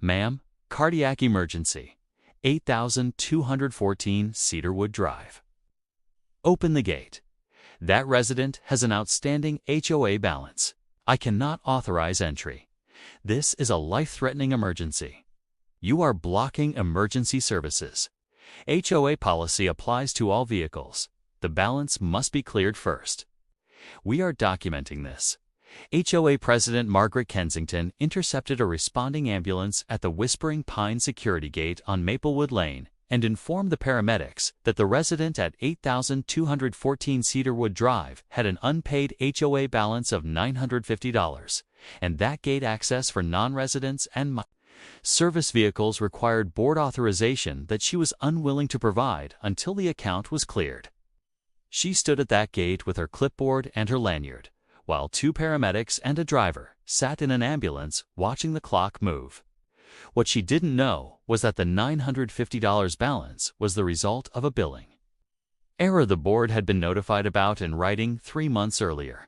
Ma'am, cardiac emergency. 8214 Cedarwood Drive. Open the gate. That resident has an outstanding HOA balance. I cannot authorize entry. This is a life-threatening emergency. You are blocking emergency services. HOA policy applies to all vehicles. The balance must be cleared first. We are documenting this. HOA President Margaret Kensington intercepted a responding ambulance at the Whispering Pine security gate on Maplewood Lane and informed the paramedics that the resident at 8214 Cedarwood Drive had an unpaid HOA balance of $950, and that gate access for non-residents and service vehicles required board authorization that she was unwilling to provide until the account was cleared. She stood at that gate with her clipboard and her lanyard, while two paramedics and a driver sat in an ambulance watching the clock move. What she didn't know was that the $950 balance was the result of a billing error the board had been notified about in writing 3 months earlier.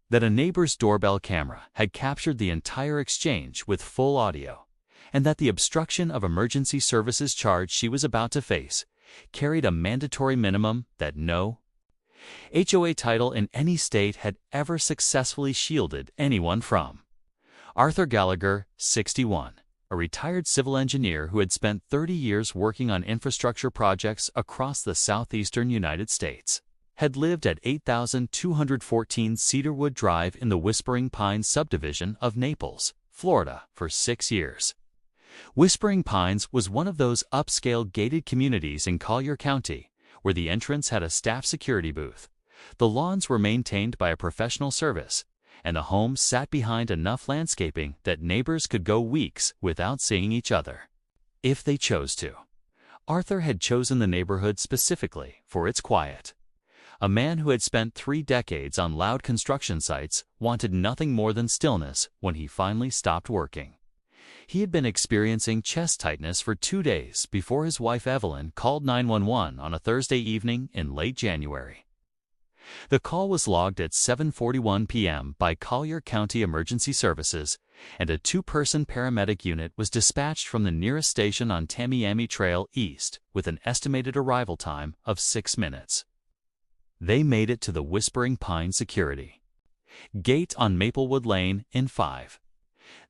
That a neighbor's doorbell camera had captured the entire exchange with full audio, and that the obstruction of emergency services charge she was about to face carried a mandatory minimum that no HOA title in any state had ever successfully shielded anyone from. Arthur Gallagher, 61, a retired civil engineer who had spent 30 years working on infrastructure projects across the southeastern United States, had lived at 8214 Cedarwood Drive in the Whispering Pines subdivision of Naples, Florida, for 6 years. Whispering Pines was one of those upscale gated communities in Collier County where the entrance had a staff security booth, the lawns were maintained by a professional service, and the home sat behind enough landscaping that neighbors could go weeks without seeing each other, if they chose to. Arthur had chosen the neighborhood specifically for its quiet. A man who had spent 3 decades on loud construction sites wanted nothing more than stillness when he finally stopped working. He had been experiencing chest tightness for 2 days before his wife Evelyn called 911 on a Thursday evening in late January. The call was logged at 7:41 p.m. by Collier County Emergency Services, and a 2-person paramedic unit was dispatched from the nearest station on Tamiami Trail East with an estimated arrival time of 6 minutes. They made it to the Whispering Pine security gate on Maplewood Lane in 5.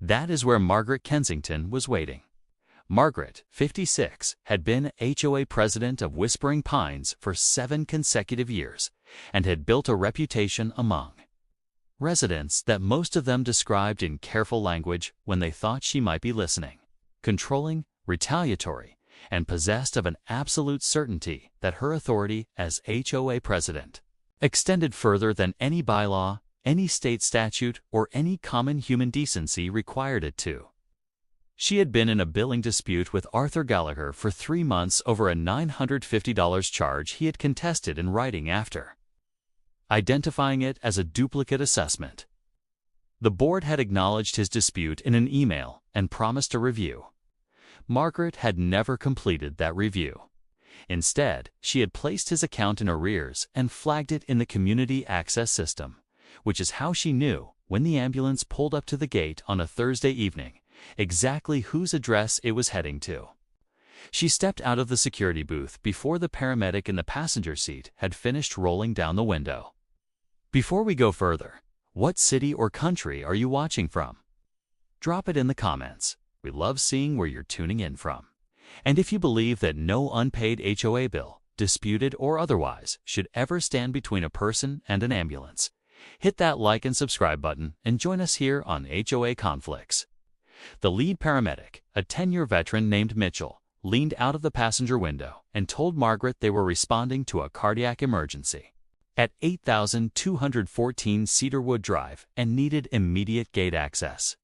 That is where Margaret Kensington was waiting. Margaret, 56, had been HOA president of Whispering Pines for 7 consecutive years and had built a reputation among residents that most of them described in careful language when they thought she might be listening, controlling, retaliatory, and possessed of an absolute certainty that her authority as HOA president extended further than any bylaw, any state statute, or any common human decency required it to. She had been in a billing dispute with Arthur Gallagher for 3 months over a $950 charge he had contested in writing after identifying it as a duplicate assessment. The board had acknowledged his dispute in an email and promised a review. Margaret had never completed that review. Instead, she had placed his account in arrears and flagged it in the community access system, which is how she knew, when the ambulance pulled up to the gate on a Thursday evening, exactly whose address it was heading to. She stepped out of the security booth before the paramedic in the passenger seat had finished rolling down the window. Before we go further, what city or country are you watching from? Drop it in the comments. We love seeing where you're tuning in from. And if you believe that no unpaid HOA bill, disputed or otherwise, should ever stand between a person and an ambulance, hit that like and subscribe button and join us here on HOA Conflicts. The lead paramedic, a 10-year veteran named Mitchell, leaned out of the passenger window and told Margaret they were responding to a cardiac emergency at 8214 Cedarwood Drive and needed immediate gate access.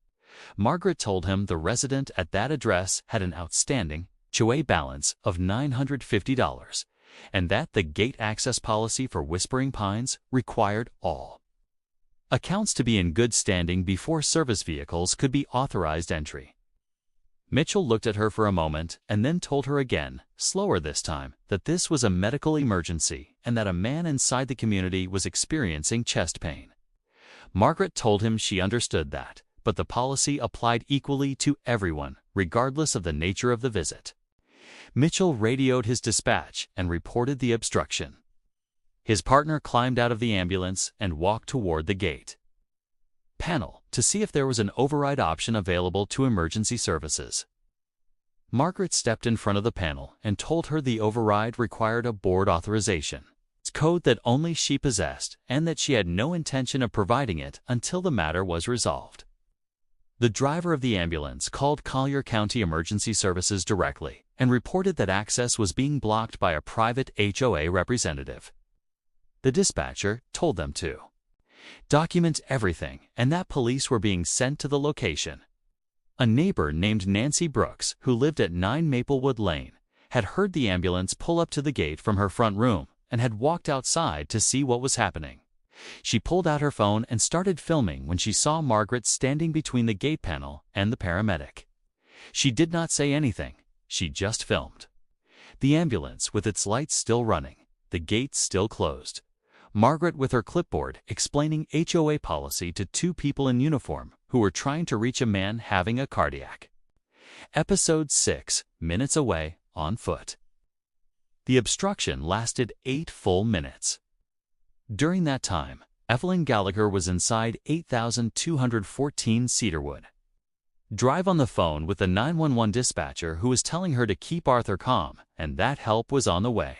Margaret told him the resident at that address had an outstanding HOA balance of $950 and that the gate access policy for Whispering Pines required all accounts to be in good standing before service vehicles could be authorized entry. Mitchell looked at her for a moment and then told her again, slower this time, that this was a medical emergency and that a man inside the community was experiencing chest pain. Margaret told him she understood that, but the policy applied equally to everyone, regardless of the nature of the visit. Mitchell radioed his dispatch and reported the obstruction. His partner climbed out of the ambulance and walked toward the gate panel to see if there was an override option available to emergency services. Margaret stepped in front of the panel and told her the override required a board authorization, code that only she possessed, and that she had no intention of providing it until the matter was resolved. The driver of the ambulance called Collier County Emergency Services directly and reported that access was being blocked by a private HOA representative. The dispatcher told them to document everything and that police were being sent to the location. A neighbor named Nancy Brooks, who lived at 9 Maplewood Lane, had heard the ambulance pull up to the gate from her front room and had walked outside to see what was happening. She pulled out her phone and started filming when she saw Margaret standing between the gate panel and the paramedic. She did not say anything, she just filmed. The ambulance with its lights still running, the gate still closed. Margaret with her clipboard explaining HOA policy to 2 people in uniform who were trying to reach a man having a cardiac. Episode 6, Minutes Away, on Foot. The obstruction lasted 8 full minutes. During that time, Evelyn Gallagher was inside 8214 Cedarwood. Drive on the phone with the 911 dispatcher who was telling her to keep Arthur calm and that help was on the way.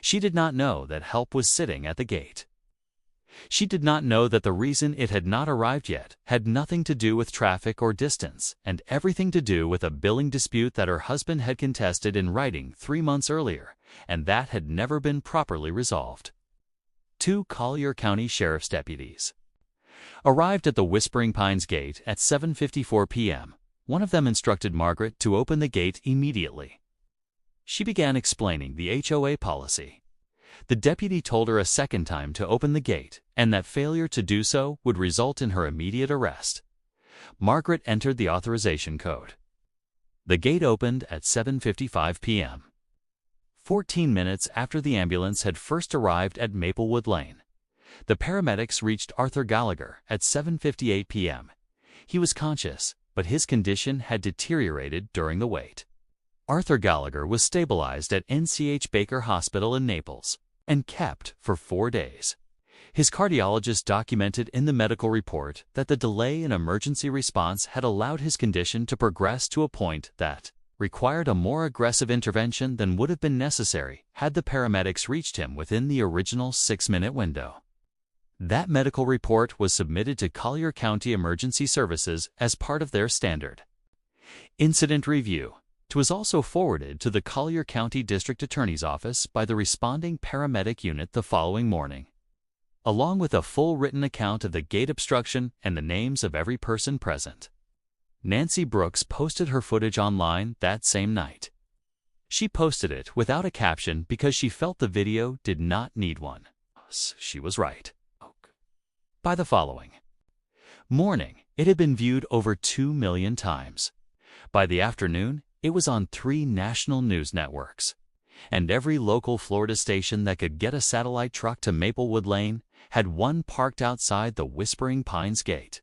She did not know that help was sitting at the gate. She did not know that the reason it had not arrived yet had nothing to do with traffic or distance and everything to do with a billing dispute that her husband had contested in writing 3 months earlier, and that had never been properly resolved. 2 Collier County Sheriff's deputies arrived at the Whispering Pines gate at 7:54 p.m. One of them instructed Margaret to open the gate immediately. She began explaining the HOA policy. The deputy told her a second time to open the gate, and that failure to do so would result in her immediate arrest. Margaret entered the authorization code. The gate opened at 7:55 p.m. 14 minutes after the ambulance had first arrived at Maplewood Lane. The paramedics reached Arthur Gallagher at 7:58 p.m. He was conscious, but his condition had deteriorated during the wait. Arthur Gallagher was stabilized at NCH Baker Hospital in Naples and kept for 4 days. His cardiologist documented in the medical report that the delay in emergency response had allowed his condition to progress to a point that required a more aggressive intervention than would have been necessary had the paramedics reached him within the original 6-minute window. That medical report was submitted to Collier County Emergency Services as part of their standard incident review. It was also forwarded to the Collier County District Attorney's Office by the responding paramedic unit the following morning, along with a full written account of the gate obstruction and the names of every person present. Nancy Brooks posted her footage online that same night. She posted it without a caption because she felt the video did not need one. She was right. By the following morning, it had been viewed over 2 million times. By the afternoon, it was on 3 national news networks, and every local Florida station that could get a satellite truck to Maplewood Lane had one parked outside the Whispering Pines gate,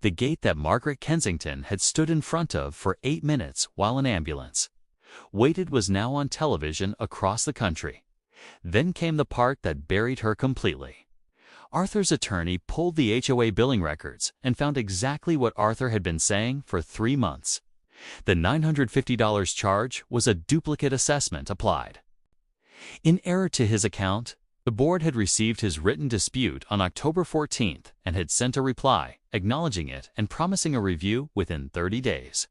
the gate that Margaret Kensington had stood in front of for 8 minutes while an ambulance waited was now on television across the country. Then came the part that buried her completely. Arthur's attorney pulled the HOA billing records and found exactly what Arthur had been saying for 3 months. The $950 charge was a duplicate assessment applied. In error to his account, the board had received his written dispute on October 14th and had sent a reply, acknowledging it and promising a review within 30 days.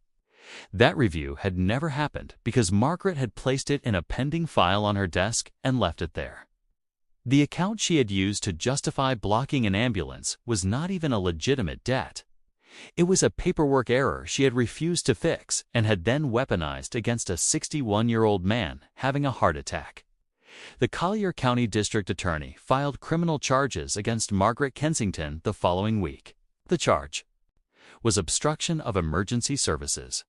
That review had never happened because Margaret had placed it in a pending file on her desk and left it there. The account she had used to justify blocking an ambulance was not even a legitimate debt. It was a paperwork error she had refused to fix and had then weaponized against a 61-year-old man having a heart attack. The Collier County District Attorney filed criminal charges against Margaret Kensington the following week. The charge was obstruction of emergency services,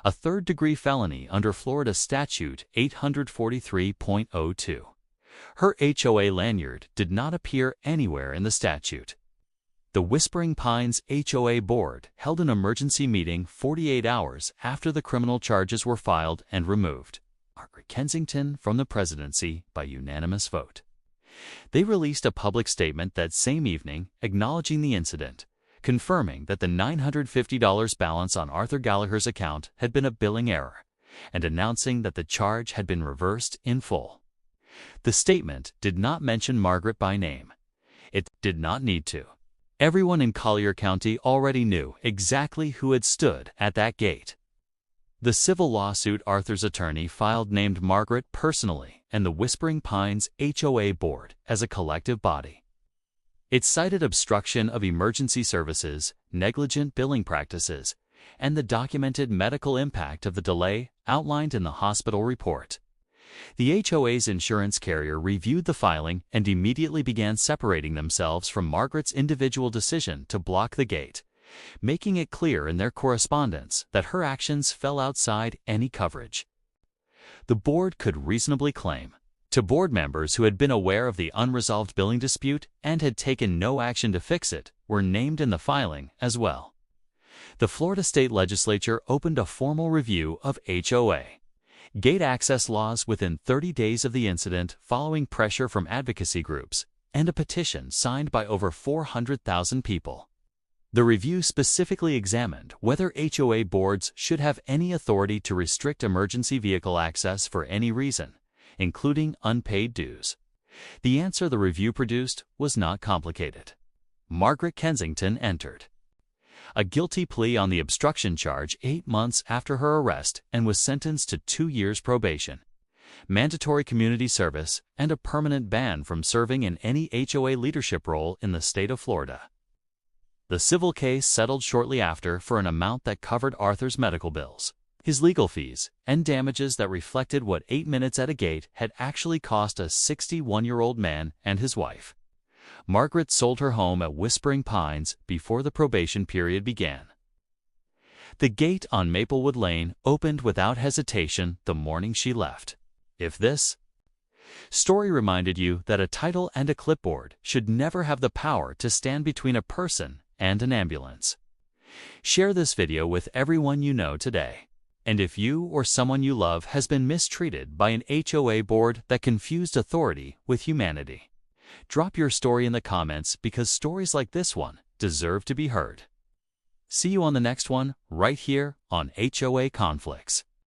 a third-degree felony under Florida Statute 843.02. Her HOA lanyard did not appear anywhere in the statute. The Whispering Pines HOA board held an emergency meeting 48 hours after the criminal charges were filed and removed Margaret Kensington from the presidency by unanimous vote. They released a public statement that same evening acknowledging the incident, confirming that the $950 balance on Arthur Gallagher's account had been a billing error, and announcing that the charge had been reversed in full. The statement did not mention Margaret by name. It did not need to. Everyone in Collier County already knew exactly who had stood at that gate. The civil lawsuit Arthur's attorney filed named Margaret personally and the Whispering Pines HOA board as a collective body. It cited obstruction of emergency services, negligent billing practices, and the documented medical impact of the delay outlined in the hospital report. The HOA's insurance carrier reviewed the filing and immediately began separating themselves from Margaret's individual decision to block the gate, making it clear in their correspondence that her actions fell outside any coverage. The board could reasonably claim to board members who had been aware of the unresolved billing dispute and had taken no action to fix it were named in the filing as well. The Florida State Legislature opened a formal review of HOA gate access laws within 30 days of the incident following pressure from advocacy groups and a petition signed by over 400,000 people. The review specifically examined whether HOA boards should have any authority to restrict emergency vehicle access for any reason, including unpaid dues. The answer the review produced was not complicated. Margaret Kensington entered a guilty plea on the obstruction charge 8 months after her arrest and was sentenced to 2 years probation, mandatory community service, and a permanent ban from serving in any HOA leadership role in the state of Florida. The civil case settled shortly after for an amount that covered Arthur's medical bills, his legal fees, and damages that reflected what 8 minutes at a gate had actually cost a 61-year-old man and his wife. Margaret sold her home at Whispering Pines before the probation period began. The gate on Maplewood Lane opened without hesitation the morning she left. If this story reminded you that a title and a clipboard should never have the power to stand between a person and an ambulance, share this video with everyone you know today. And if you or someone you love has been mistreated by an HOA board that confused authority with humanity, drop your story in the comments because stories like this one deserve to be heard. See you on the next one right here on HOA Conflicts.